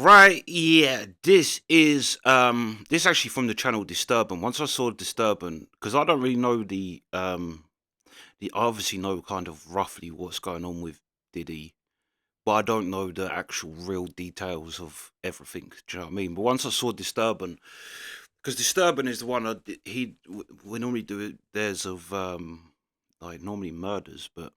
Right, yeah. This actually from the channel Disturban. Once I saw Disturban, because I don't really know I obviously know kind of roughly what's going on with Diddy, but I don't know the actual real details of everything. Do you know what I mean? But once I saw Disturban, because Disturban is the one we normally do it. There's of like normally murders, but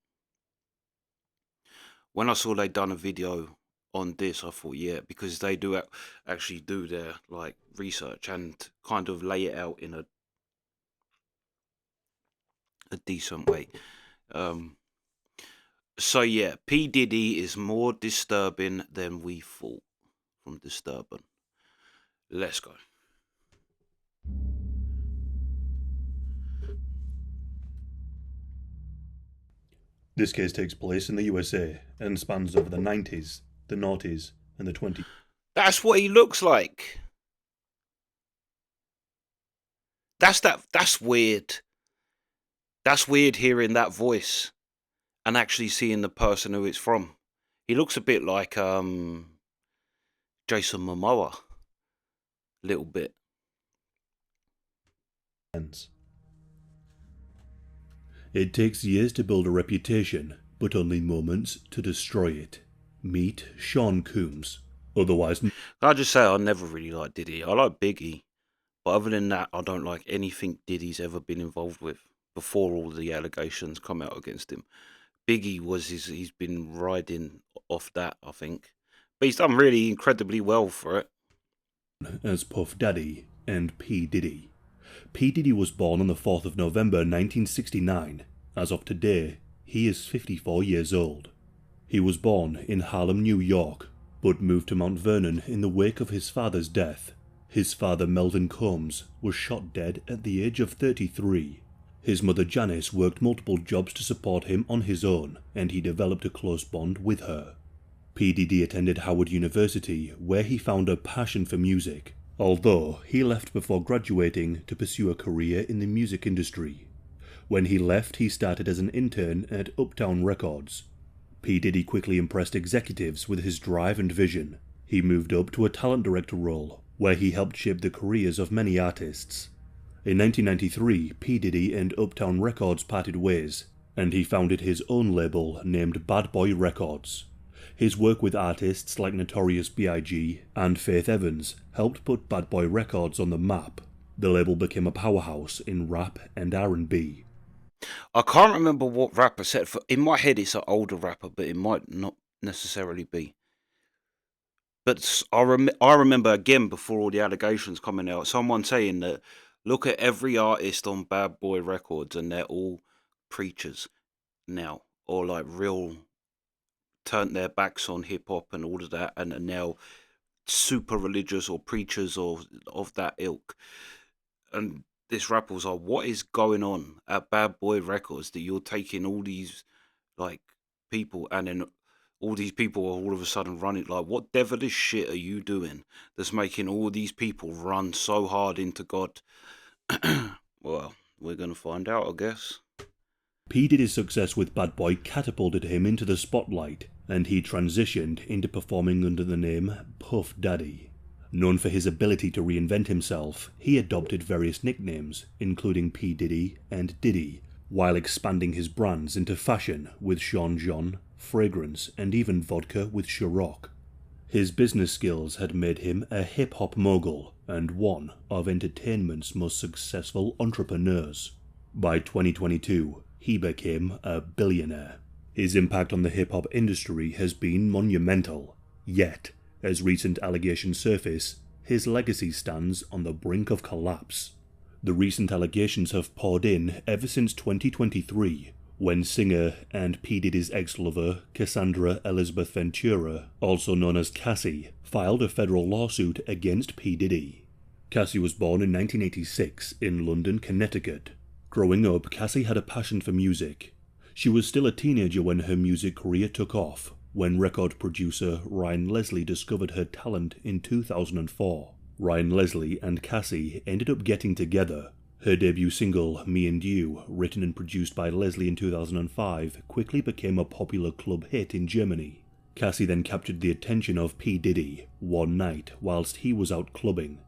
when I saw they done a video on this, I thought, yeah, because they do actually do their like research and kind of lay it out in a decent way. Um, so yeah, P Diddy is more disturbing than we thought from Disturban. Let's go. This case takes place in the USA and spans over the 90s, the noughties, and the 20s. That's what he looks like. That's weird. That's weird hearing that voice and actually seeing the person who it's from. He looks a bit like Jason Momoa, little bit. It takes years to build a reputation, but only moments to destroy it. Meet Sean Combs, otherwise I just say I never really liked Diddy. I like Biggie, but other than that, I don't like anything Diddy's ever been involved with before all the allegations come out against him. Biggie he's been riding off that, I think, but he's done really incredibly well for it. as Puff Daddy and P. Diddy. P. Diddy was born on the 4th of November 1969. As of today, he is 54 years old. He was born in Harlem, New York, but moved to Mount Vernon in the wake of his father's death. His father, Melvin Combs, was shot dead at the age of 33. His mother, Janice, worked multiple jobs to support him on his own, and he developed a close bond with her. P. Diddy attended Howard University, where he found a passion for music, although he left before graduating to pursue a career in the music industry. When he left, he started as an intern at Uptown Records. P. Diddy quickly impressed executives with his drive and vision. He moved up to a talent director role, where he helped shape the careers of many artists. In 1993, P. Diddy and Uptown Records parted ways, and he founded his own label named Bad Boy Records. His work with artists like Notorious B.I.G. and Faith Evans helped put Bad Boy Records on the map. The label became a powerhouse in rap and R&B. I can't remember what rapper said. In my head, it's an older rapper, but it might not necessarily be. But I remember again before all the allegations coming out, someone saying that look at every artist on Bad Boy Records and they're all preachers now, or like real turned their backs on hip hop and all of that, and are now super religious or preachers or of that ilk. And this rapper was like, "What is going on at Bad Boy Records that you're taking all these like people and then all these people are all of a sudden running? Like, what devilish shit are you doing that's making all these people run so hard into God?" Well, we're gonna find out, I guess. P. Diddy's success with Bad Boy catapulted him into the spotlight, and he transitioned into performing under the name Puff Daddy. Known for his ability to reinvent himself, he adopted various nicknames, including P. Diddy and Diddy, while expanding his brands into fashion with Sean John, fragrance, and even vodka with Ciroc. His business skills had made him a hip-hop mogul and one of entertainment's most successful entrepreneurs. By 2022, he became a billionaire. His impact on the hip-hop industry has been monumental, yet, as recent allegations surface, his legacy stands on the brink of collapse. The recent allegations have poured in ever since 2023, when singer and P. Diddy's ex-lover, Cassandra Elizabeth Ventura, also known as Cassie, filed a federal lawsuit against P. Diddy. Cassie was born in 1986 in London, Connecticut. Growing up, Cassie had a passion for music. She was still a teenager when her music career took off, when record producer Ryan Leslie discovered her talent in 2004. Ryan Leslie and Cassie ended up getting together. Her debut single, Me and You, written and produced by Leslie in 2005, quickly became a popular club hit in Germany. Cassie then captured the attention of P. Diddy one night whilst he was out clubbing.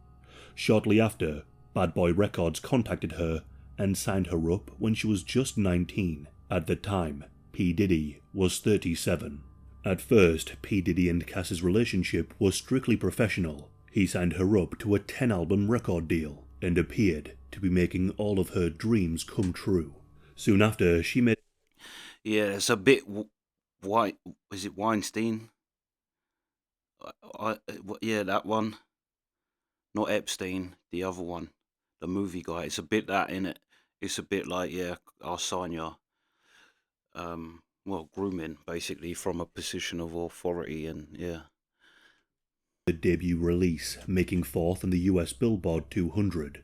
Shortly after, Bad Boy Records contacted her and signed her up when she was just 19. At the time, P. Diddy was 37. At first, P. Diddy and Cassie's relationship was strictly professional. He signed her up to a 10-album record deal and appeared to be making all of her dreams come true. Soon after, she made... Yeah, it's a bit is it Weinstein? Yeah, that one. Not Epstein, the other one, the movie guy. It's a bit that in it. It's a bit like, yeah, I'll sign you. Well, grooming basically from a position of authority, and yeah. the debut release, making fourth on the US Billboard 200.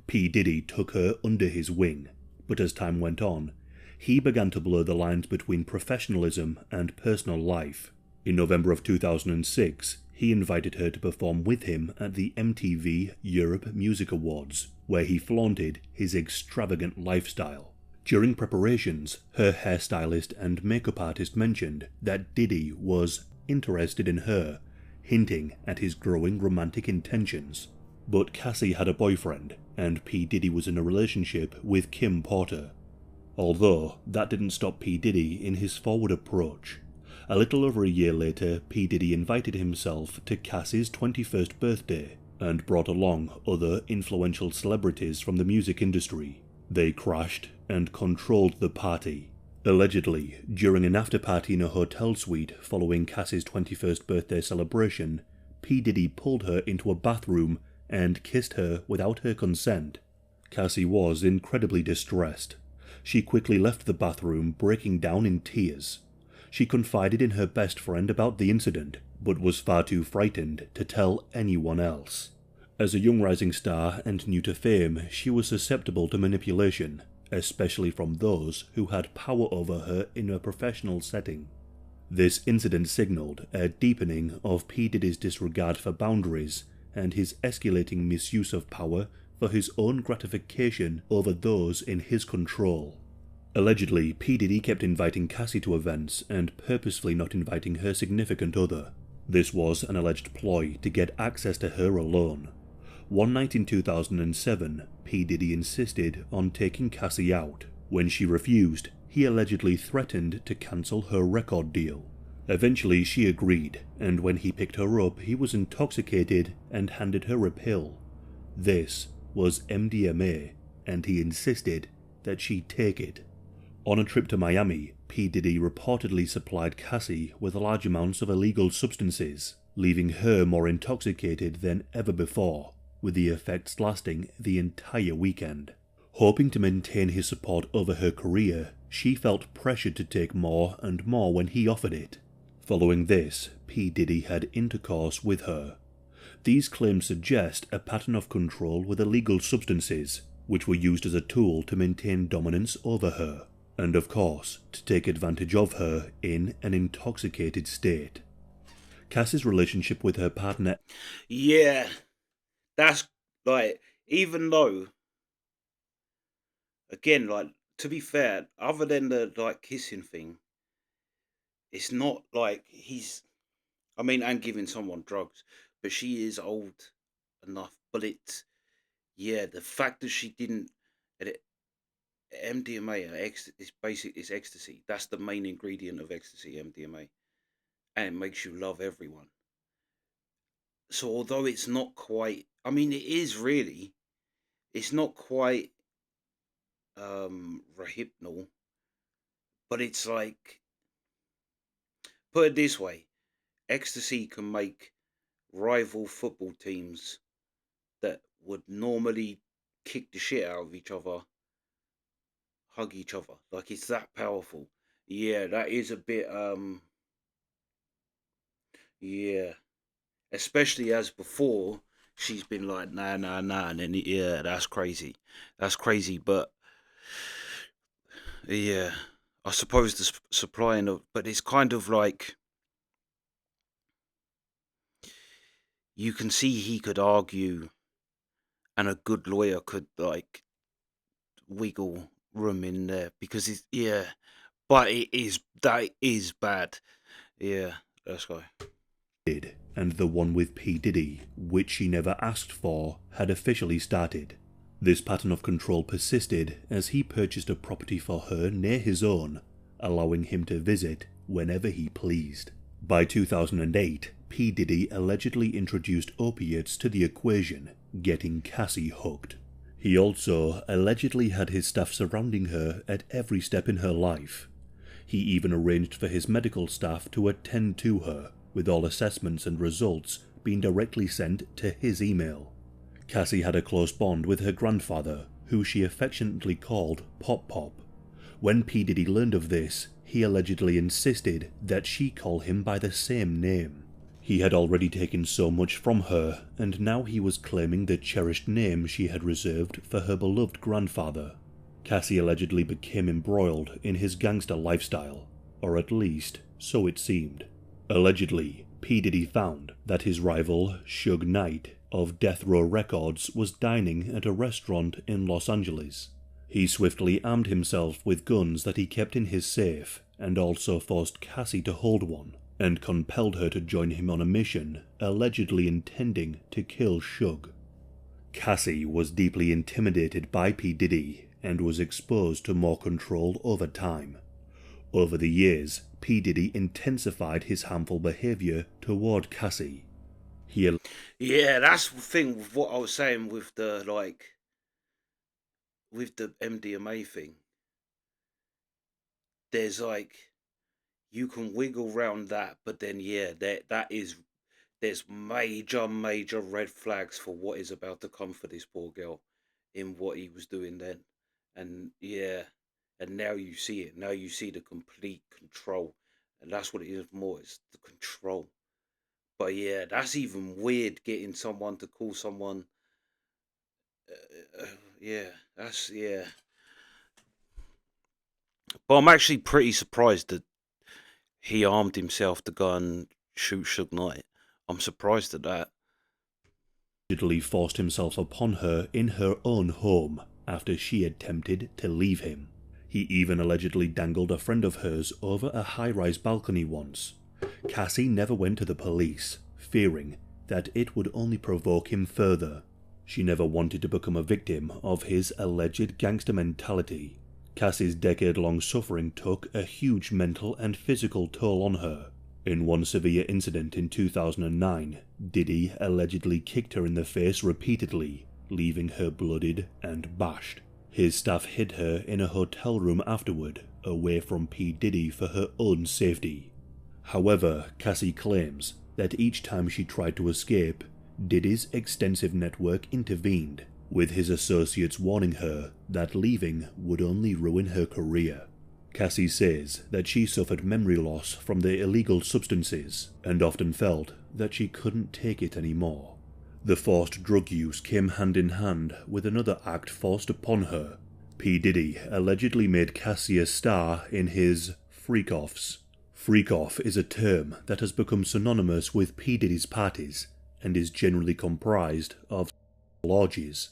P. Diddy took her under his wing, but as time went on, he began to blur the lines between professionalism and personal life. In November of 2006, he invited her to perform with him at the MTV Europe Music Awards, where he flaunted his extravagant lifestyle. During preparations, her hairstylist and makeup artist mentioned that Diddy was interested in her, hinting at his growing romantic intentions. But Cassie had a boyfriend, and P. Diddy was in a relationship with Kim Porter. Although that didn't stop P. Diddy in his forward approach. A little over a year later, P. Diddy invited himself to Cassie's 21st birthday and brought along other influential celebrities from the music industry. They crashed and controlled the party. Allegedly, during an after-party in a hotel suite following Cassie's 21st birthday celebration, P. Diddy pulled her into a bathroom and kissed her without her consent. Cassie was incredibly distressed. She quickly left the bathroom, breaking down in tears. She confided in her best friend about the incident, but was far too frightened to tell anyone else. As a young rising star and new to fame, she was susceptible to manipulation, especially from those who had power over her in a professional setting. This incident signaled a deepening of P. Diddy's disregard for boundaries and his escalating misuse of power for his own gratification over those in his control. Allegedly, P. Diddy kept inviting Cassie to events and purposefully not inviting her significant other. This was an alleged ploy to get access to her alone. One night in 2007, P. Diddy insisted on taking Cassie out. When she refused, he allegedly threatened to cancel her record deal. Eventually she agreed, and when he picked her up, he was intoxicated and handed her a pill. This was MDMA, and he insisted that she take it. On a trip to Miami, P. Diddy reportedly supplied Cassie with large amounts of illegal substances, leaving her more intoxicated than ever before, with the effects lasting the entire weekend. Hoping to maintain his support over her career, she felt pressured to take more and more when he offered it. Following this, P. Diddy had intercourse with her. These claims suggest a pattern of control with illegal substances, which were used as a tool to maintain dominance over her, and of course, to take advantage of her in an intoxicated state. Cassie's relationship with her partner... Yeah, that's like, even though, again, like, to be fair, other than the like kissing thing, it's not like and giving someone drugs, but she is old enough. But it's, yeah, the fact that she didn't, it, MDMA is ecstasy. That's the main ingredient of ecstasy, MDMA, and it makes you love everyone. So although it's not quite, it is really, it's not quite rehypnol, but it's like, put it this way, ecstasy can make rival football teams that would normally kick the shit out of each other hug each other. Like, it's that powerful. Yeah, that is a bit yeah. Especially as before she's been like, nah, nah, nah, and then yeah, that's crazy. That's crazy, but yeah. I suppose the supplying of, but it's kind of like, you can see he could argue, and a good lawyer could like wiggle room in there, because it's, yeah, but that is bad. Yeah, Let's go. did, and the one with P. Diddy, which she never asked for, had officially started. This pattern of control persisted as he purchased a property for her near his own, allowing him to visit whenever he pleased. By 2008, P. Diddy allegedly introduced opiates to the equation, getting Cassie hooked. He also allegedly had his staff surrounding her at every step in her life. He even arranged for his medical staff to attend to her, with all assessments and results being directly sent to his email. Cassie had a close bond with her grandfather, who she affectionately called Pop Pop. When P. Diddy learned of this, he allegedly insisted that she call him by the same name. He had already taken so much from her, and now he was claiming the cherished name she had reserved for her beloved grandfather. Cassie allegedly became embroiled in his gangster lifestyle, or at least, so it seemed. Allegedly, P. Diddy found that his rival, Suge Knight, of Death Row Records, was dining at a restaurant in Los Angeles. He swiftly armed himself with guns that he kept in his safe, and also forced Cassie to hold one, and compelled her to join him on a mission, allegedly intending to kill Suge. Cassie was deeply intimidated by P. Diddy, and was exposed to more control over time. Over the years, P. Diddy intensified his harmful behaviour toward Cassie. Yeah, that's the thing with what I was saying with the with the MDMA thing. There's you can wiggle around that, but then yeah, there's major red flags for what is about to come for this poor girl in what he was doing then. And yeah, and now you see it. Now you see the complete control. And that's what it is more, it's the control. But yeah, that's even weird getting someone to call someone yeah, yeah. But I'm actually pretty surprised that he armed himself to go and shoot Suge Knight. I'm surprised at that. Allegedly forced himself upon her in her own home after she attempted to leave him. He even allegedly dangled a friend of hers over a high-rise balcony once. Cassie never went to the police, fearing that it would only provoke him further. She never wanted to become a victim of his alleged gangster mentality. Cassie's decade-long suffering took a huge mental and physical toll on her. In one severe incident in 2009, Diddy allegedly kicked her in the face repeatedly, leaving her bloodied and bashed. His staff hid her in a hotel room afterward, away from P. Diddy for her own safety. However, Cassie claims that each time she tried to escape, Diddy's extensive network intervened, with his associates warning her that leaving would only ruin her career. Cassie says that she suffered memory loss from the illegal substances and often felt that she couldn't take it anymore. The forced drug use came hand in hand with another act forced upon her. P. Diddy allegedly made Cassie a star in his freak-offs. Freak-off is a term that has become synonymous with P. Diddy's parties and is generally comprised of orgies.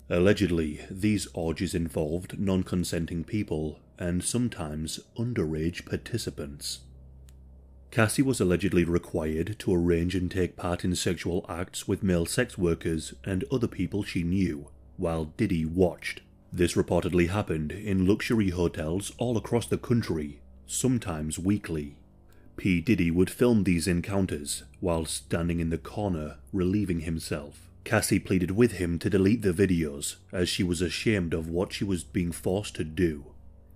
Allegedly, these orgies involved non-consenting people and sometimes underage participants. Cassie was allegedly required to arrange and take part in sexual acts with male sex workers and other people she knew, while Diddy watched. This reportedly happened in luxury hotels all across the country, sometimes weekly. P. Diddy would film these encounters while standing in the corner relieving himself. Cassie pleaded with him to delete the videos, as she was ashamed of what she was being forced to do.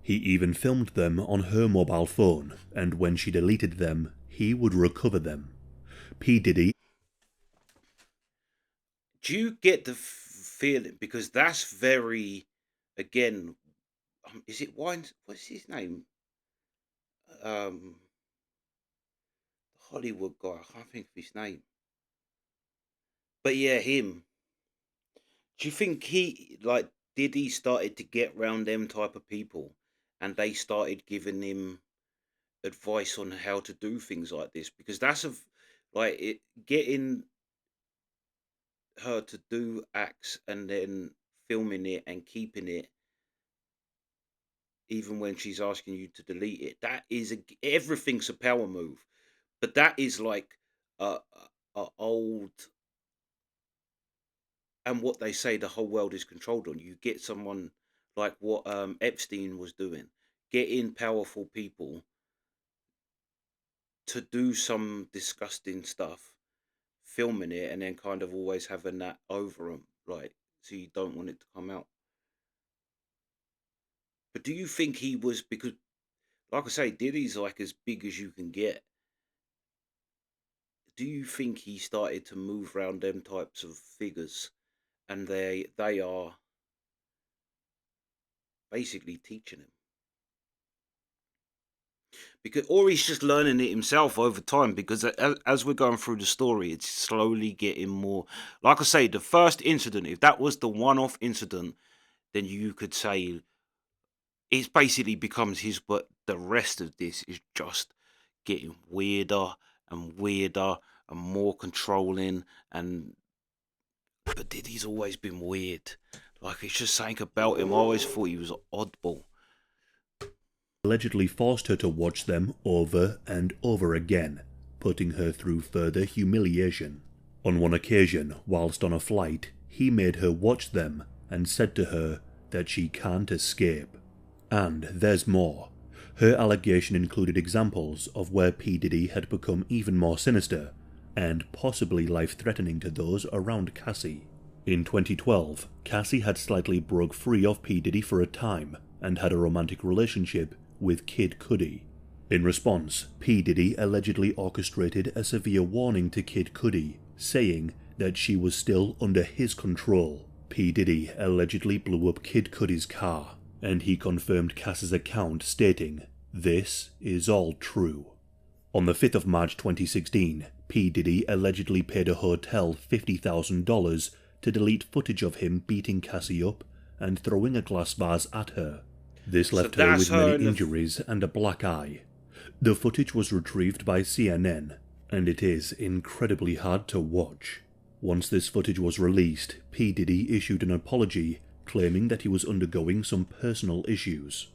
He even filmed them on her mobile phone, and when she deleted them, he would recover them. P. Diddy... Do you get the feeling, because that's very, again, is it Wines? What's his name? Um, Hollywood guy. I can't think of his name. But yeah, him. Do you think Diddy started to get round them type of people, and they started giving him advice on how to do things like this? Because that's getting her to do acts and then filming it and keeping it even when she's asking you to delete it. That is everything's a power move. But that is like a old, and what they say the whole world is controlled on. You get someone like what Epstein was doing, getting powerful people to do some disgusting stuff, filming it, and then kind of always having that over them, like, so you don't want it to come out. But do you think he was, because, like I say, Diddy's like as big as you can get. Do you think he started to move around them types of figures, and they are basically teaching him? Because, or he's just learning it himself over time, because as we're going through the story, it's slowly getting more. Like I say, the first incident, if that was the one-off incident, then you could say it basically becomes his. But the rest of this is just getting weirder and weirder and more controlling. And but Diddy's always been weird. Like, it's just something about him. I always thought he was an oddball. Allegedly forced her to watch them over and over again, putting her through further humiliation. On one occasion, whilst on a flight, he made her watch them and said to her that she can't escape. And there's more. Her allegation included examples of where P. Diddy had become even more sinister and possibly life-threatening to those around Cassie. In 2012, Cassie had slightly broke free of P. Diddy for a time and had a romantic relationship with Kid Cudi. In response, P. Diddy allegedly orchestrated a severe warning to Kid Cudi, saying that she was still under his control. P. Diddy allegedly blew up Kid Cudi's car, and he confirmed Cass's account, stating, "This is all true." On the 5th of March 2016, P. Diddy allegedly paid a hotel $50,000 to delete footage of him beating Cassie up and throwing a glass vase at her. This left her with many injuries and a black eye. The footage was retrieved by CNN, and it is incredibly hard to watch. Once this footage was released, P. Diddy issued an apology, claiming that he was undergoing some personal issues.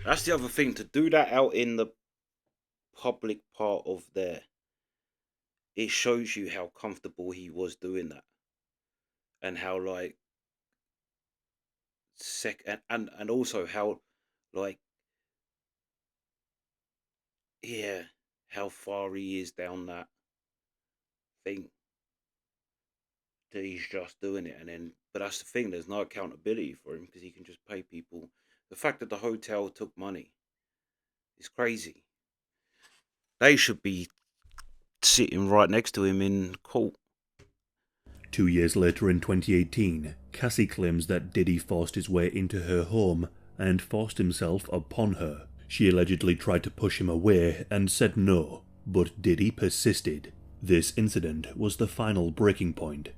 That's the other thing, to do that out in the public part of there. It shows you how comfortable he was doing that, and how like and also how, like, yeah, how far he is down that thing, that he's just doing it. And then, but that's the thing, there's no accountability for him because he can just pay people. The fact that the hotel took money is crazy. They should be sitting right next to him in court. 2 years later, in 2018, Cassie claims that Diddy forced his way into her home and forced himself upon her. She allegedly tried to push him away and said no, but Diddy persisted. This incident was the final breaking point.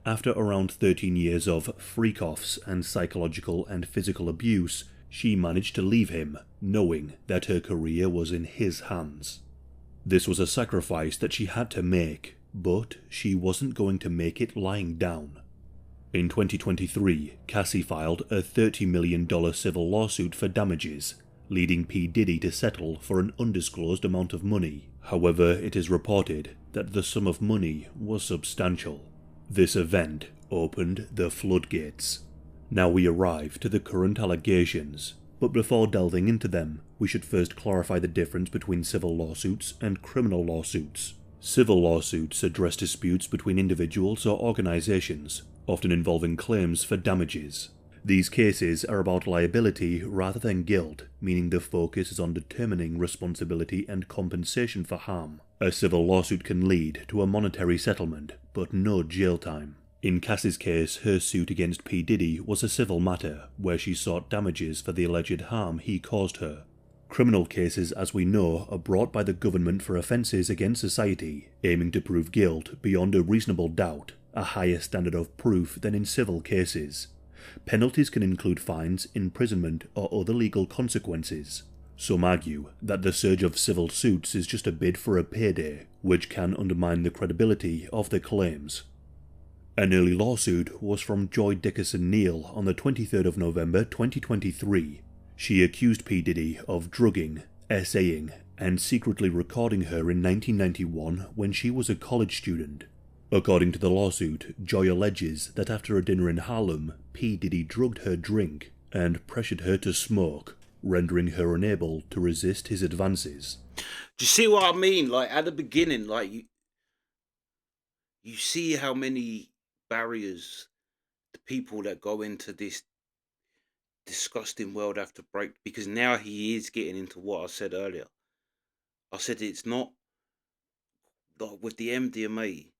After around 13 years of freak-offs and psychological and physical abuse, she managed to leave him, knowing that her career was in his hands. This was a sacrifice that she had to make, but she wasn't going to make it lying down. In 2023, Cassie filed a $30 million civil lawsuit for damages, leading P. Diddy to settle for an undisclosed amount of money. However, it is reported that the sum of money was substantial. This event opened the floodgates. Now we arrive to the current allegations, but before delving into them, we should first clarify the difference between civil lawsuits and criminal lawsuits. Civil lawsuits address disputes between individuals or organizations, often involving claims for damages. These cases are about liability rather than guilt, meaning the focus is on determining responsibility and compensation for harm. A civil lawsuit can lead to a monetary settlement, but no jail time. In Cassie's case, her suit against P. Diddy was a civil matter, where she sought damages for the alleged harm he caused her. Criminal cases, as we know, are brought by the government for offences against society, aiming to prove guilt beyond a reasonable doubt, a higher standard of proof than in civil cases. Penalties can include fines, imprisonment, or other legal consequences. Some argue that the surge of civil suits is just a bid for a payday, which can undermine the credibility of the claims. An early lawsuit was from Joy Dickerson Neal on the 23rd of November 2023. She accused P. Diddy of drugging, essaying, and secretly recording her in 1991 when she was a college student. According to the lawsuit, Joy alleges that after a dinner in Harlem, P. Diddy drugged her drink and pressured her to smoke, rendering her unable to resist his advances. Do you see what I mean? Like, at the beginning, like, you see how many barriers the people that go into this disgusting world have to break, because now he is getting into what I said earlier. I said it's not like with the MDMA,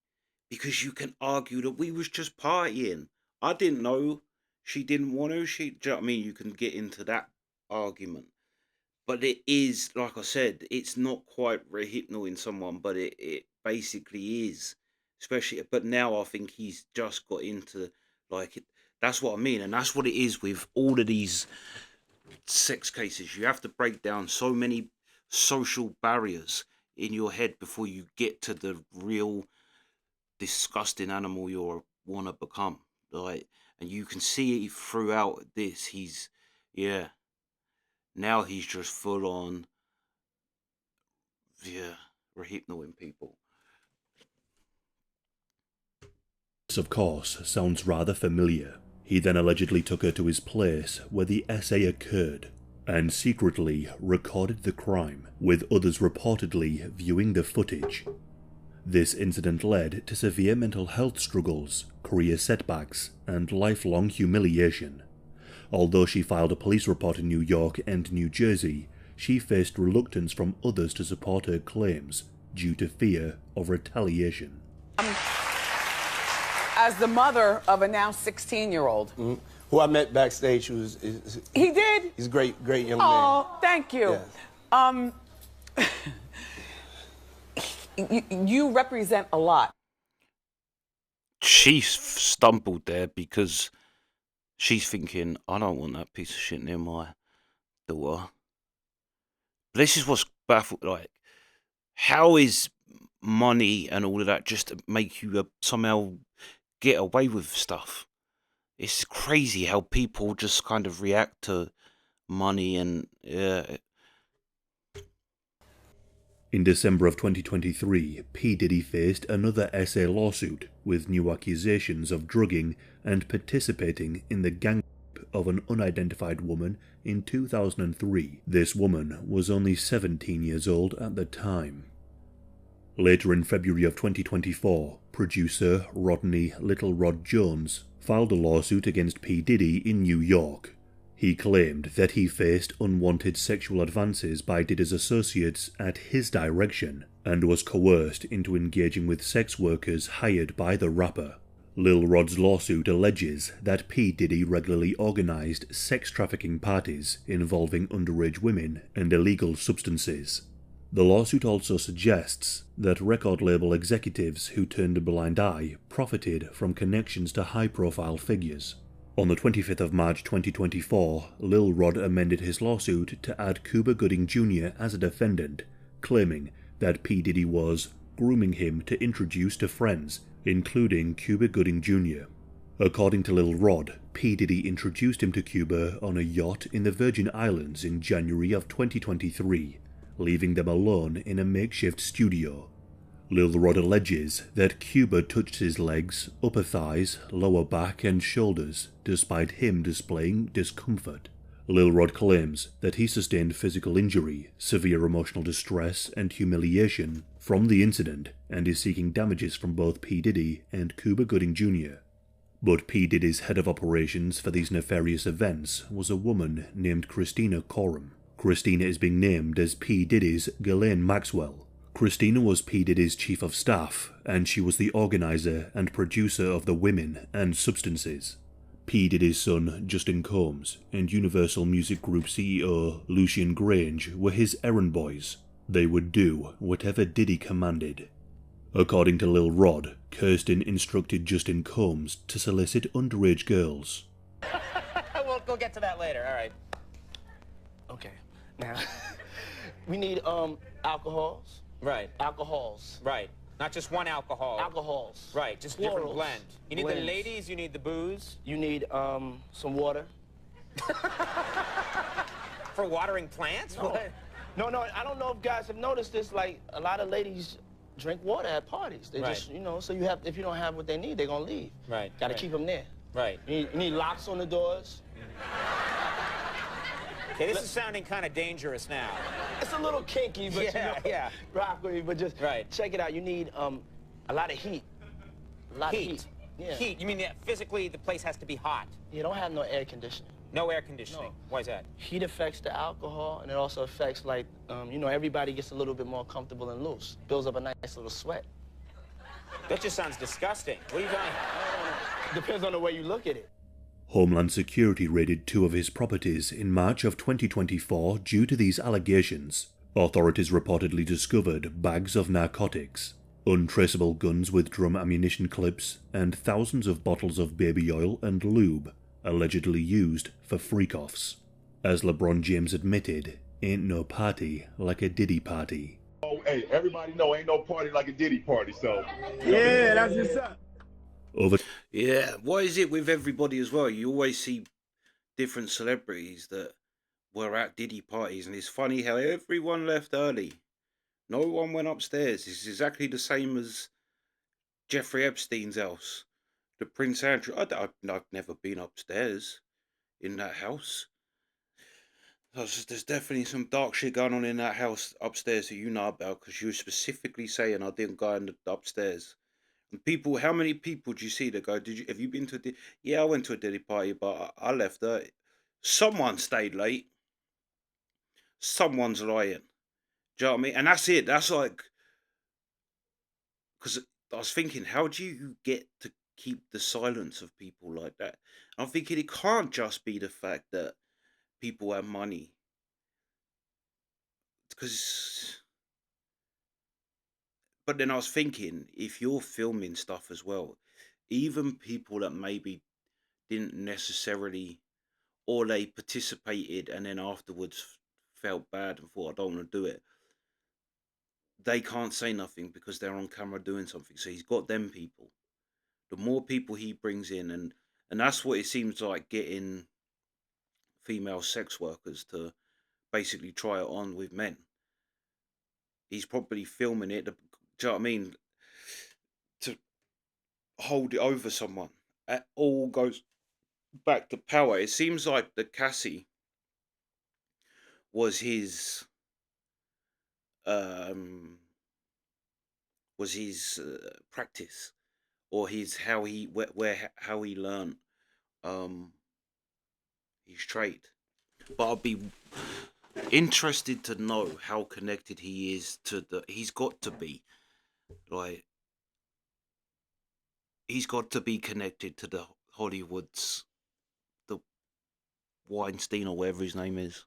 because you can argue that we was just partying. I didn't know she didn't want to. Do you know what I mean? You can get into that argument. But it is, like I said, it's not quite rehypnoting someone, but it basically is. Especially, but now I think he's just got into, like, it. That's what I mean. And that's what it is with all of these sex cases. You have to break down so many social barriers in your head before you get to the real disgusting animal you want to become. Like, and you can see it throughout this. Yeah. Now he's just full on, rehypnoting people. This, of course, sounds rather familiar. He then allegedly took her to his place where the essay occurred and secretly recorded the crime, with others reportedly viewing the footage. This incident led to severe mental health struggles, career setbacks, and lifelong humiliation. Although she filed a police report in New York and New Jersey, she faced reluctance from others to support her claims due to fear of retaliation. As the mother of a now 16-year-old. Mm-hmm. Who I met backstage, He did? He's a great young man. Oh, thank you. Yes. You represent a lot. She stumbled there because she's thinking, I don't want that piece of shit near my daughter. This is what's baffled. Like, how is money and all of that just to make you somehow get away with stuff? It's crazy how people just kind of react to money and In December of 2023, P. Diddy faced another SA lawsuit with new accusations of drugging and participating in the gang of an unidentified woman in 2003. This woman was only 17 years old at the time. Later in February of 2024, producer Rodney Little Rod Jones filed a lawsuit against P. Diddy in New York. He claimed that he faced unwanted sexual advances by Diddy's associates at his direction and was coerced into engaging with sex workers hired by the rapper. Lil Rod's lawsuit alleges that P. Diddy regularly organized sex trafficking parties involving underage women and illegal substances. The lawsuit also suggests that record label executives who turned a blind eye profited from connections to high-profile figures. On the 25th of March 2024, Lil Rod amended his lawsuit to add Cuba Gooding Jr. as a defendant, claiming that P. Diddy was grooming him to introduce to friends, including Cuba Gooding Jr. According to Lil Rod, P. Diddy introduced him to Cuba on a yacht in the Virgin Islands in January of 2023, leaving them alone in a makeshift studio. Lil Rod alleges that Cuba touched his legs, upper thighs, lower back and shoulders, despite him displaying discomfort. Lil Rod claims that he sustained physical injury, severe emotional distress and humiliation from the incident and is seeking damages from both P. Diddy and Cuba Gooding Jr. But P. Diddy's head of operations for these nefarious events was a woman named Christina Coram. Christina is being named as P. Diddy's Ghislaine Maxwell. Christina was P. Diddy's chief of staff, and she was the organizer and producer of the women and substances. P. Diddy's son, Justin Combs, and Universal Music Group CEO Lucian Grange were his errand boys. They would do whatever Diddy commanded. According to Lil Rod, Kirsten instructed Justin Combs to solicit underage girls. We'll get to that later, all right. Okay. Now, we need alcohols. Right. Alcohols. Right. Not just one alcohol. Alcohols. Right, just different Plurals. blend. You need Blends. the ladies, you need the booze. You need some water. For watering plants? No. What? No, I don't know if guys have noticed this. Like, a lot of ladies drink water at parties. They just, you know, so you have, if you don't have what they need, they're gonna leave. Right. Gotta keep them there. Right. You need locks on the doors. Okay, this is sounding kind of dangerous now. It's a little kinky, but yeah. Rock with me, but just check it out. You need a lot of heat. A lot of heat. Yeah. Heat. You mean that physically the place has to be hot? You don't have no air conditioning. No air conditioning. No. Why is that? Heat affects the alcohol, and it also affects, like, you know, everybody gets a little bit more comfortable and loose. Builds up a nice little sweat. That just sounds disgusting. What are you talking about? Depends on the way you look at it. Homeland Security raided 2 of his properties in March of 2024 due to these allegations. Authorities reportedly discovered bags of narcotics, untraceable guns with drum ammunition clips, and thousands of bottles of baby oil and lube, allegedly used for freak-offs. As LeBron James admitted, ain't no party like a Diddy party. Oh, hey, everybody know ain't no party like a Diddy party, so... Yeah, that's what's up. Yeah, what is it with everybody as well? You always see different celebrities that were at Diddy parties, and it's funny how everyone left early. No one went upstairs. It's exactly the same as Jeffrey Epstein's house. The Prince Andrew. I've never been upstairs in that house. There's definitely some dark shit going on in that house upstairs that you know about, because you were specifically saying I didn't go in the upstairs. And people, how many people do you see that go, have you been to a Yeah, I went to a Diddy party, but I left early. Someone stayed late. Someone's lying. Do you know what I mean? And that's it. That's like, because I was thinking, how do you get to keep the silence of people like that? I'm thinking it can't just be the fact that people have money. Because... But then I was thinking, if you're filming stuff as well, even people that maybe didn't necessarily, or they participated and then afterwards felt bad and thought, I don't want to do it, they can't say nothing because they're on camera doing something. So he's got them people. The more people he brings in, and that's what it seems like, getting female sex workers to basically try it on with men. He's probably filming it, do you know what I mean, to hold it over someone. It all goes back to power. It seems like the Cassie was his practice, or his how he how he learned his trade. But I'd be interested to know how connected he is to he's got to be, like, he's got to be connected to the Hollywoods, the Weinstein or whatever his name is.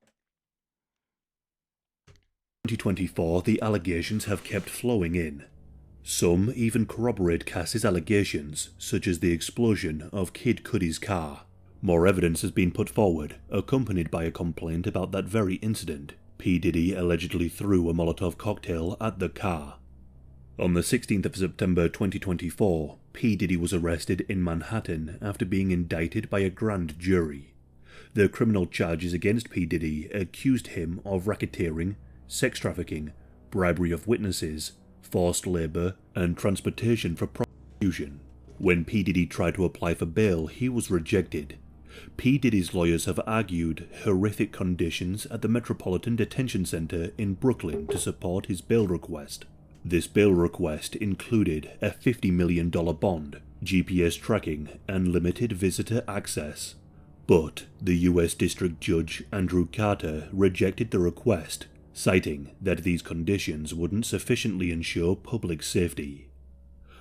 2024, the allegations have kept flowing in. Some even corroborate Cass's allegations, such as the explosion of Kid Cudi's car. More evidence has been put forward, accompanied by a complaint about that very incident. P. Diddy allegedly threw a Molotov cocktail at the car. On the 16th of September 2024, P. Diddy was arrested in Manhattan after being indicted by a grand jury. The criminal charges against P. Diddy accused him of racketeering, sex trafficking, bribery of witnesses, forced labour, and transportation for prostitution. When P. Diddy tried to apply for bail, he was rejected. P. Diddy's lawyers have argued horrific conditions at the Metropolitan Detention Center in Brooklyn to support his bail request. This bail request included a $50 million bond, GPS tracking, and limited visitor access. But the US District Judge Andrew Carter rejected the request, citing that these conditions wouldn't sufficiently ensure public safety.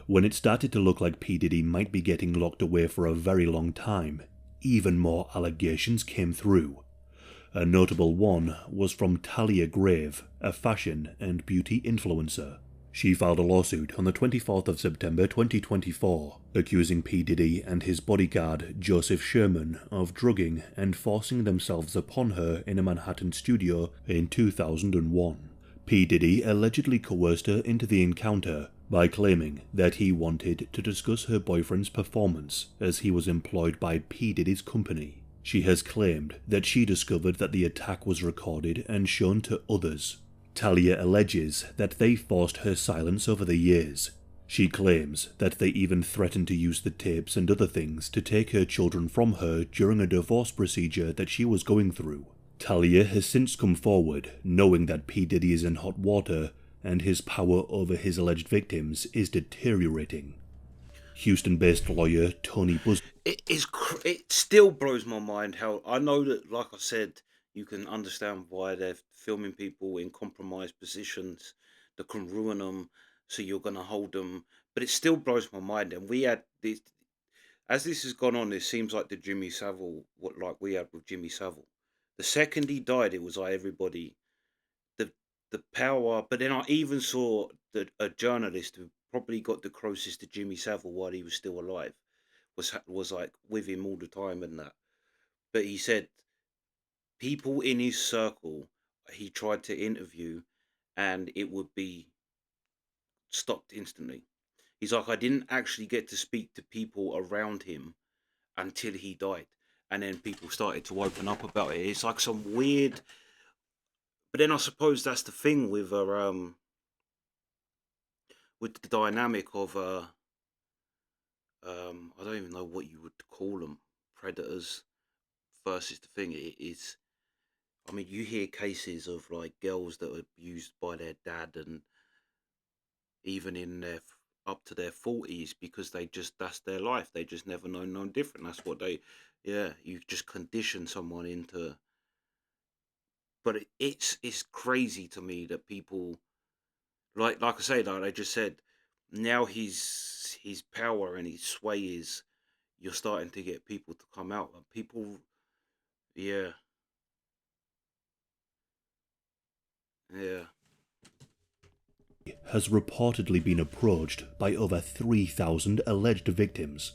When it started to look like P. Diddy might be getting locked away for a very long time, even more allegations came through. A notable one was from Talia Grave, a fashion and beauty influencer. She filed a lawsuit on the 24th of September 2024, accusing P. Diddy and his bodyguard Joseph Sherman of drugging and forcing themselves upon her in a Manhattan studio in 2001. P. Diddy allegedly coerced her into the encounter by claiming that he wanted to discuss her boyfriend's performance as he was employed by P. Diddy's company. She has claimed that she discovered that the attack was recorded and shown to others. Talia alleges that they forced her silence over the years. She claims that they even threatened to use the tapes and other things to take her children from her during a divorce procedure that she was going through. Talia has since come forward, knowing that P. Diddy is in hot water and his power over his alleged victims is deteriorating. Houston-based lawyer Tony Buzz. It still blows my mind how I know that, like I said, you can understand why they're filming people in compromised positions that can ruin them, so you're going to hold them. But it still blows my mind. And we had this, as this has gone on, it seems like the Jimmy Savile, like we had with Jimmy Savile. The second he died, it was like everybody, the power. But then I even saw that a journalist who probably got the closest to Jimmy Savile while he was still alive was like with him all the time and that. But he said people in his circle he tried to interview and it would be stopped instantly. He's like, I didn't actually get to speak to people around him until he died. And then people started to open up about it. It's like some weird. But then I suppose that's the thing with the dynamic of I don't even know what you would call them, predators versus the thing. It is. I mean, you hear cases of like girls that are abused by their dad, and even in their up to their 40s, because that's their life. They just never know no different. That's what they, yeah. You just condition someone into. But it's crazy to me that people like I say, like I just said, now his power and his sway is, you're starting to get people to come out, and people, yeah, yeah. Has reportedly been approached by over 3,000 alleged victims.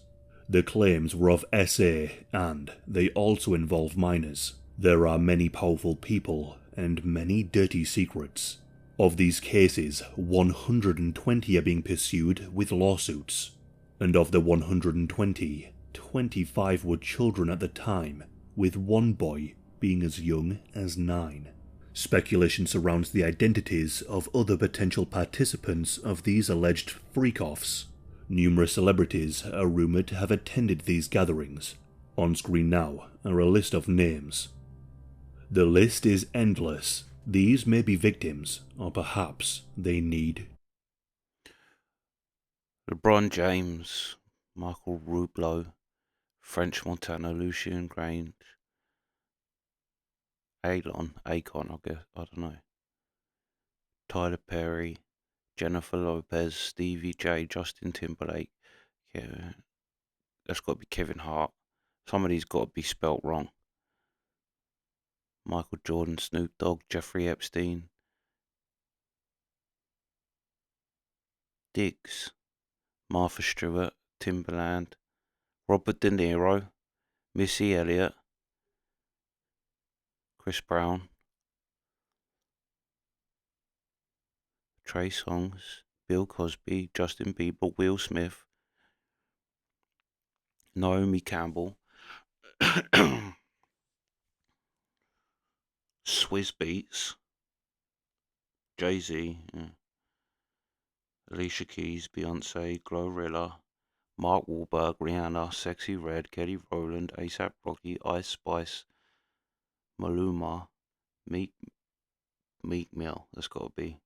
The claims were of SA and they also involve minors. There are many powerful people and many dirty secrets. Of these cases, 120 are being pursued with lawsuits. And of the 120, 25 were children at the time, with one boy being as young as 9. Speculation surrounds the identities of other potential participants of these alleged freak-offs. Numerous celebrities are rumoured to have attended these gatherings. On screen now are a list of names. The list is endless. These may be victims, or perhaps they need. LeBron James, Michael Rublo, French Montana, Lucien Grange, Akon, I guess, I don't know. Tyler Perry, Jennifer Lopez, Stevie J, Justin Timberlake. Yeah, that's got to be Kevin Hart. Some of these got to be spelt wrong. Michael Jordan, Snoop Dogg, Jeffrey Epstein, Diggs, Martha Stewart, Timberland, Robert De Niro, Missy Elliott, Chris Brown, Trey Songz, Bill Cosby, Justin Bieber, Will Smith, Naomi Campbell, Swizz Beatz, Jay-Z, yeah. Alicia Keys, Beyonce, Glorilla, Mark Wahlberg, Rihanna, Sexy Red, Kelly Rowland, ASAP Rocky, Ice Spice, Maluma, Meek Mill, that's got to be.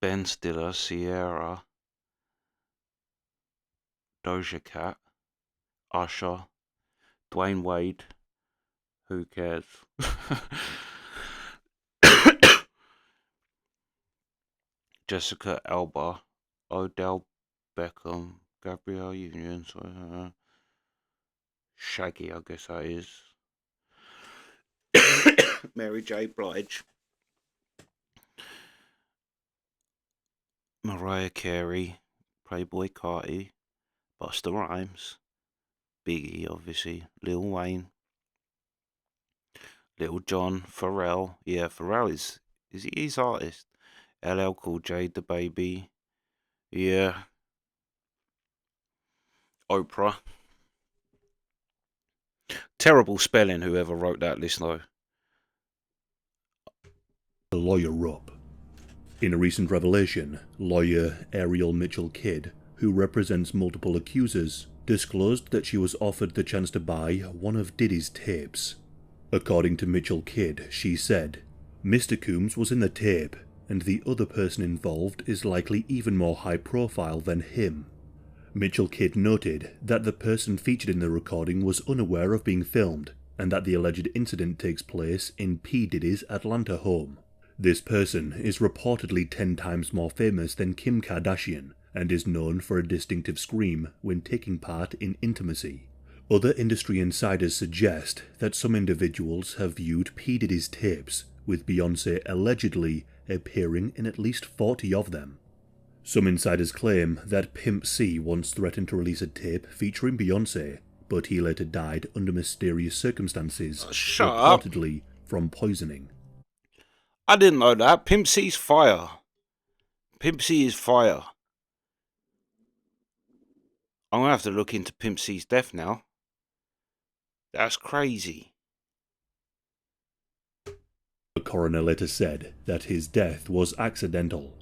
Ben Stiller, Sierra, Doja Cat, Usher, Dwayne Wade, who cares? Jessica Alba, Odell Beckham, Gabrielle Union, Shaggy, I guess that is. Mary J. Blige, Mariah Carey, Playboy Carti, Busta Rhymes, Biggie, obviously, Lil Wayne, Lil Jon, Pharrell. Yeah, Pharrell is he's artist. LL Cool J, The Baby. Yeah. Oprah. Terrible spelling, whoever wrote that list, though. Lawyer up. In a recent revelation, lawyer Ariel Mitchell Kidd, who represents multiple accusers, disclosed that she was offered the chance to buy one of Diddy's tapes. According to Mitchell Kidd, she said, "Mr. Coombs was in the tape, and the other person involved is likely even more high profile than him." Mitchell Kidd noted that the person featured in the recording was unaware of being filmed, and that the alleged incident takes place in P. Diddy's Atlanta home. This person is reportedly 10 times more famous than Kim Kardashian, and is known for a distinctive scream when taking part in intimacy. Other industry insiders suggest that some individuals have viewed P. Diddy's tapes, with Beyoncé allegedly appearing in at least 40 of them. Some insiders claim that Pimp C once threatened to release a tape featuring Beyoncé, but he later died under mysterious circumstances, reportedly from poisoning. I didn't know that. Pimp C's fire. Pimp C is fire. I'm going to have to look into Pimp C's death now. That's crazy. The coroner later said that his death was accidental.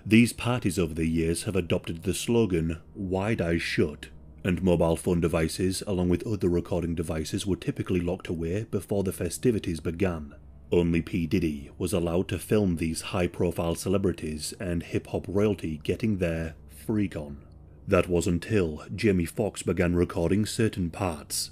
These parties over the years have adopted the slogan, "Wide Eyes Shut," and mobile phone devices along with other recording devices were typically locked away before the festivities began. Only P. Diddy was allowed to film these high-profile celebrities and hip-hop royalty getting their freak on. That was until Jamie Foxx began recording certain parts.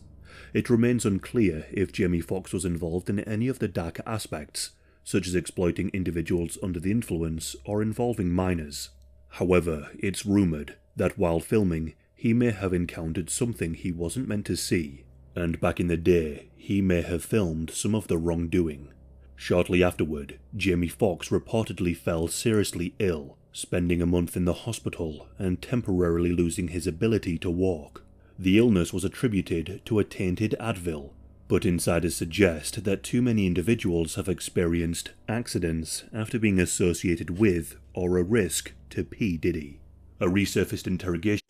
It remains unclear if Jamie Foxx was involved in any of the darker aspects, such as exploiting individuals under the influence or involving minors. However, it's rumoured that while filming, he may have encountered something he wasn't meant to see, and back in the day, he may have filmed some of the wrongdoing. Shortly afterward, Jamie Foxx reportedly fell seriously ill, spending a month in the hospital and temporarily losing his ability to walk. The illness was attributed to a tainted Advil, but insiders suggest that too many individuals have experienced accidents after being associated with or a risk to P. Diddy. A resurfaced interrogation.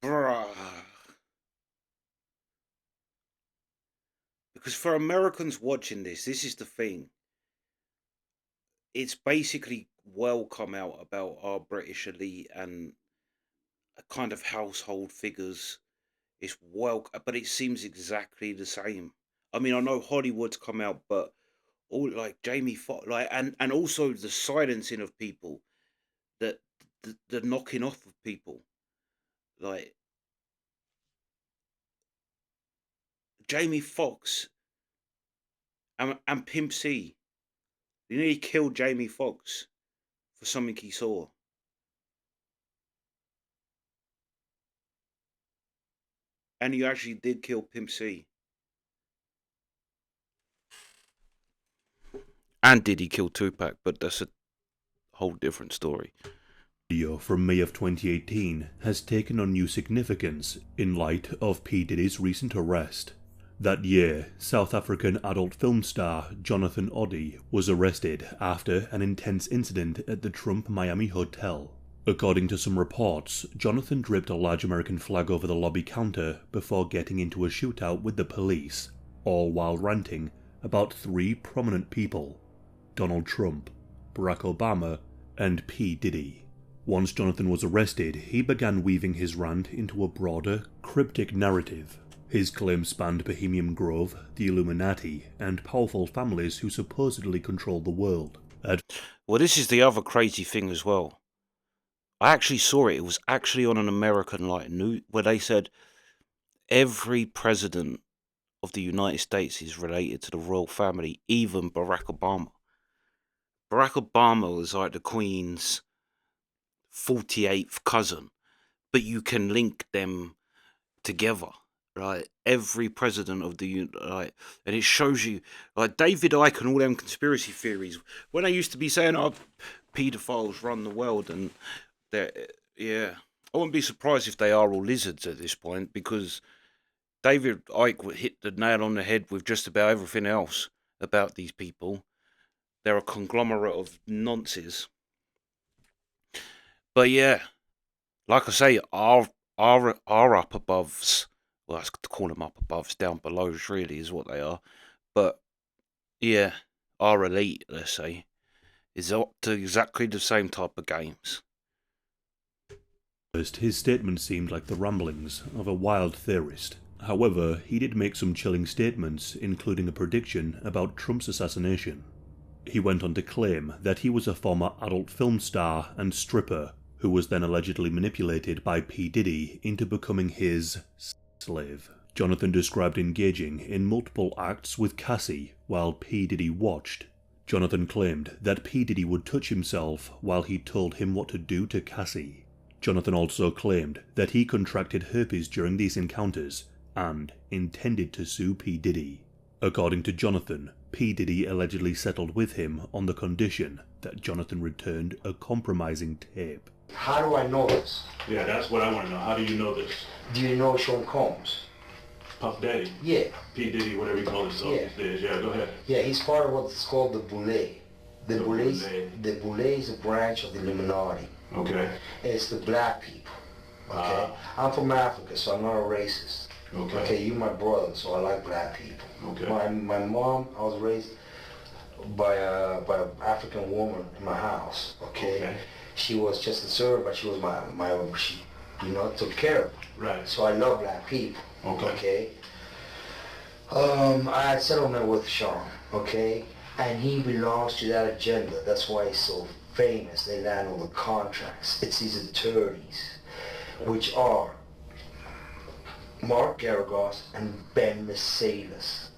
Bruh. Because for Americans watching this is the thing. It's basically well come out about our British elite and a kind of household figures. It's well, but it seems exactly the same. I mean, I know Hollywood's come out, but all like Jamie Foxx, like, and also the silencing of people, that the knocking off of people, like Jamie Foxx and Pimp C. They nearly killed Jamie Foxx for something he saw. And he actually did kill Pimp C. And did he kill Tupac? But that's a whole different story. Video from May of 2018 has taken on new significance in light of P. Diddy's recent arrest. That year, South African adult film star Jonathan Oddie was arrested after an intense incident at the Trump Miami Hotel. According to some reports, Jonathan draped a large American flag over the lobby counter before getting into a shootout with the police, all while ranting about 3 prominent people: Donald Trump, Barack Obama, and P. Diddy. Once Jonathan was arrested, he began weaving his rant into a broader, cryptic narrative. His claims spanned Bohemian Grove, the Illuminati, and powerful families who supposedly control the world. Well, this is the other crazy thing as well. I actually saw it. It was actually on an American news where they said every president of the United States is related to the royal family, even Barack Obama. Barack Obama was like the Queen's 48th cousin, but you can link them together. Right, every president of the and it shows you like David Icke and all them conspiracy theories when they used to be saying, "Oh, paedophiles run the world," and yeah, I wouldn't be surprised if they are all lizards at this point, because David Icke hit the nail on the head with just about everything else about these people. They're a conglomerate of nonsense. But yeah, like I say, our up aboves well, that's to call them up aboves, down belows, really, is what they are. But yeah, our elite, let's say, is up to exactly the same type of games. First, his statement seemed like the ramblings of a wild theorist. However, he did make some chilling statements, including a prediction about Trump's assassination. He went on to claim that he was a former adult film star and stripper who was then allegedly manipulated by P. Diddy into becoming his slave. Jonathan described engaging in multiple acts with Cassie while P. Diddy watched. Jonathan claimed that P. Diddy would touch himself while he told him what to do to Cassie. Jonathan also claimed that he contracted herpes during these encounters and intended to sue P. Diddy. According to Jonathan, P. Diddy allegedly settled with him on the condition that Jonathan returned a compromising tape. How do I know this? Yeah, that's what I want to know. How do you know this? Do you know Sean Combs? Puff Daddy? Yeah. P. Diddy, whatever you call himself these days. Yeah, go ahead. Yeah, he's part of what's called the Boule. The Boule is a branch of the Illuminati. Okay. And it's the black people. Okay. I'm from Africa, so I'm not a racist. Okay. Okay, you're my brother, so I like black people. Okay. My mom, I was raised by an African woman in my house. Okay. She was just a servant, but she was she took care of me. Right. So I love black people. Okay. I had settlement with Sean. Okay. And he belongs to that agenda. That's why he's so famous. They land all the contracts. It's these attorneys, which are Mark Garagos and Ben Mercedes.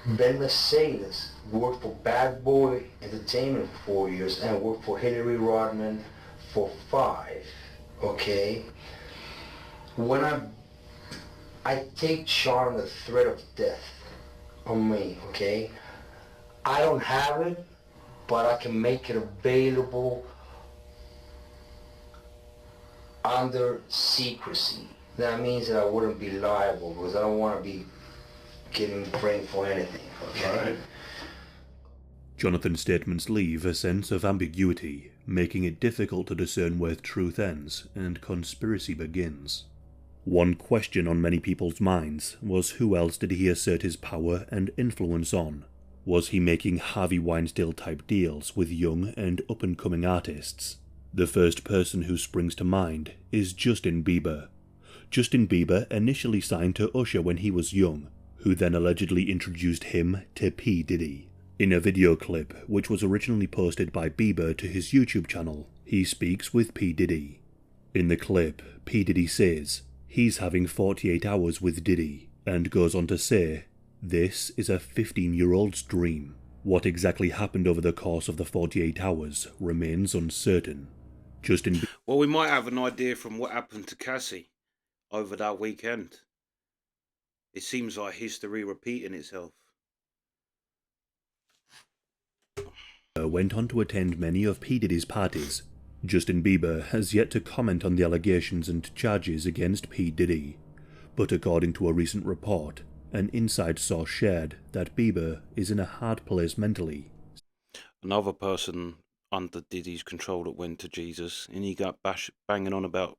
Ben Mercedes worked for Bad Boy Entertainment for 4 years and worked for Hillary Rodman for 5. Okay? When I take Sean the threat of death on me, okay? I don't have it, but I can make it available under secrecy. That means that I wouldn't be liable because I don't want to be getting framed for anything, okay? All right. Jonathan's statements leave a sense of ambiguity, making it difficult to discern where truth ends and conspiracy begins. One question on many people's minds was who else did he assert his power and influence on? Was he making Harvey Weinstein-type deals with young and up-and-coming artists? The first person who springs to mind is Justin Bieber. Justin Bieber initially signed to Usher when he was young, who then allegedly introduced him to P. Diddy. In a video clip, which was originally posted by Bieber to his YouTube channel, he speaks with P. Diddy. In the clip, P. Diddy says he's having 48 hours with Diddy, and goes on to say, "This is a 15-year-old's dream." What exactly happened over the course of the 48 hours remains uncertain. Well, we might have an idea from what happened to Cassie over that weekend. It seems like history repeating itself. Went on to attend many of P. Diddy's parties. Justin Bieber has yet to comment on the allegations and charges against P. Diddy, but according to a recent report, an inside source shared that Bieber is in a hard place mentally. Another person under Diddy's control that went to Jesus, and he got banging on about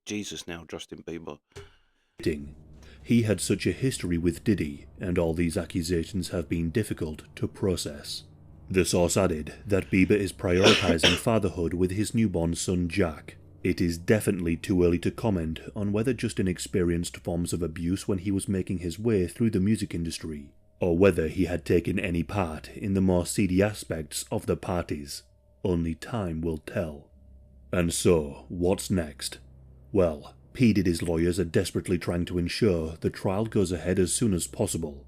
Jesus now, Justin Bieber. He had such a history with Diddy, and all these accusations have been difficult to process. The source added that Bieber is prioritizing fatherhood with his newborn son Jack. It is definitely too early to comment on whether Justin experienced forms of abuse when he was making his way through the music industry, or whether he had taken any part in the more seedy aspects of the parties. Only time will tell. And so, what's next? Well, P. Diddy's lawyers are desperately trying to ensure the trial goes ahead as soon as possible.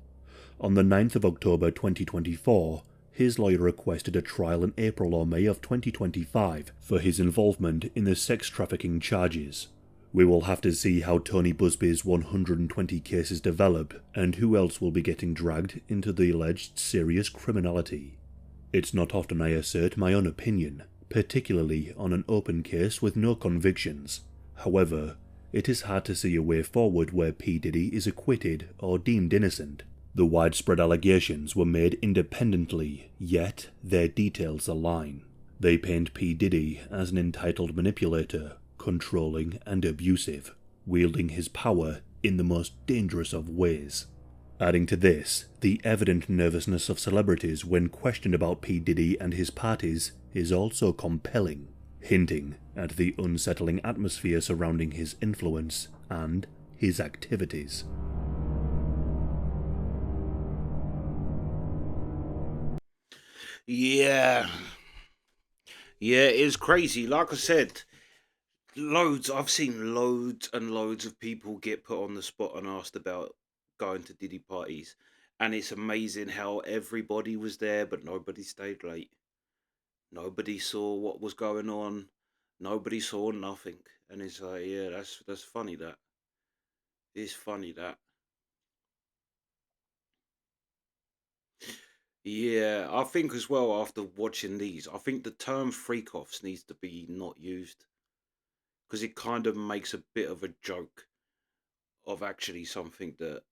On the 9th of October 2024, his lawyer requested a trial in April or May of 2025 for his involvement in the sex trafficking charges. We will have to see how Tony Busby's 120 cases develop and who else will be getting dragged into the alleged serious criminality. It's not often I assert my own opinion, particularly on an open case with no convictions. However, it is hard to see a way forward where P. Diddy is acquitted or deemed innocent. The widespread allegations were made independently, yet their details align. They paint P. Diddy as an entitled manipulator, controlling and abusive, wielding his power in the most dangerous of ways. Adding to this, the evident nervousness of celebrities when questioned about P. Diddy and his parties is also compelling, hinting at the unsettling atmosphere surrounding his influence and his activities. Yeah. Yeah, it is crazy. Like I said, I've seen loads and loads of people get put on the spot and asked about going to Diddy parties. And it's amazing how everybody was there, but nobody stayed late. Nobody saw what was going on. Nobody saw nothing. And it's like, yeah, that's funny that. It's funny that. Yeah, I think as well after watching these, I think the term freak offs needs to be not used because it kind of makes a bit of a joke of actually something that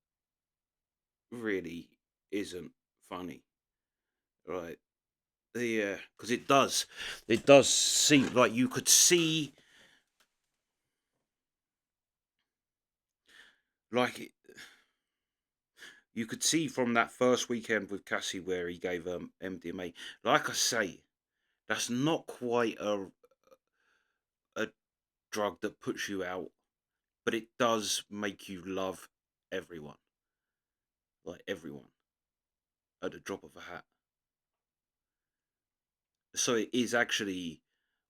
really isn't funny, right? Yeah, because it does seem like you could see, like you could see from that first weekend with Cassie where he gave MDMA. Like I say, that's not quite a drug that puts you out, but it does make you love everyone, like everyone, at the drop of a hat. So it is actually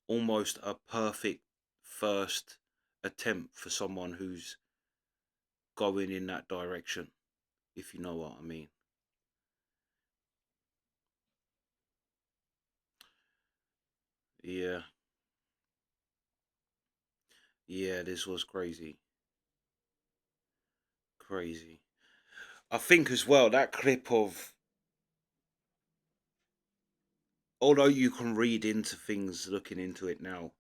almost a perfect first attempt for someone who's going in that direction, if you know what I mean. Yeah, yeah, this was crazy. Crazy. I think as well that clip of, although you can read into things looking into it now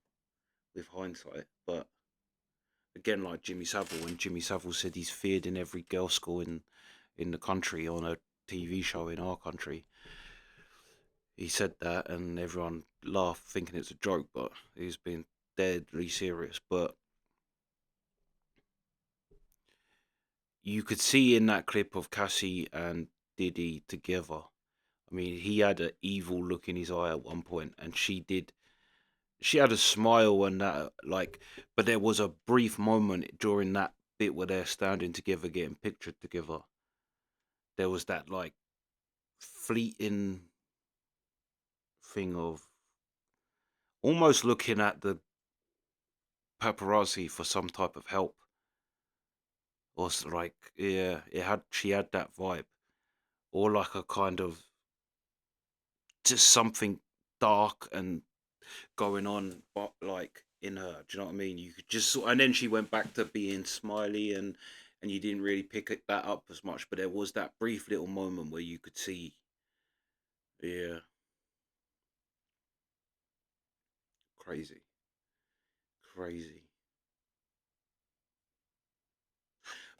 with hindsight, but again, like Jimmy Savile, when Jimmy Savile said he's feared in every girls' school in the country on a TV show in our country, he said that, and everyone laughed, thinking it's a joke, but he's been deadly serious. But you could see in that clip of Cassie and Diddy together. I mean, he had an evil look in his eye at one point, and she did. She had a smile and that, like, but there was a brief moment during that bit where they're standing together, getting pictured together. There was that like fleeting thing of almost looking at the paparazzi for some type of help, or like, yeah, she had that vibe, or like a kind of just something dark and going on, but like in her. Do you know what I mean? You could just and then she went back to being smiley, and you didn't really pick that up as much. But there was that brief little moment where you could see, yeah, crazy, crazy.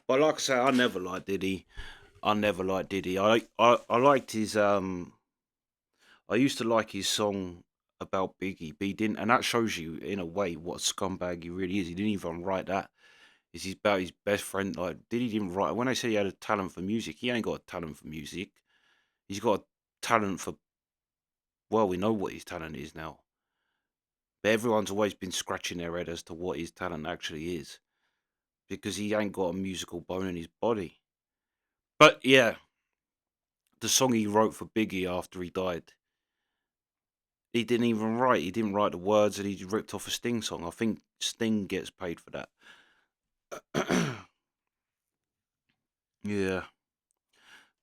But like I say, I never liked Diddy. I never liked Diddy. I liked his I used to like his song about Biggie, but he didn't, and that shows you in a way what a scumbag he really is. He didn't even write that. Is he's about his best friend? Like, did he didn't write? When I say he had a talent for music, he ain't got a talent for music. He's got a talent for, well, we know what his talent is now. But everyone's always been scratching their head as to what his talent actually is because he ain't got a musical bone in his body. But yeah, the song he wrote for Biggie after he died, he didn't even write. He didn't write the words, and he ripped off a Sting song. I think Sting gets paid for that. Yeah,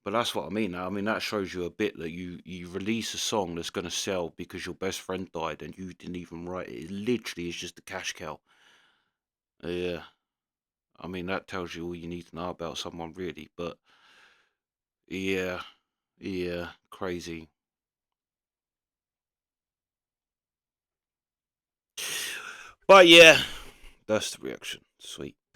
but that's what I mean. Now, I mean that shows you a bit that you release a song that's gonna sell because your best friend died and you didn't even write it. It literally is just a cash cow. Yeah, I mean that tells you all you need to know about someone, really. But yeah, yeah, crazy. But yeah, that's the reaction. Sweet.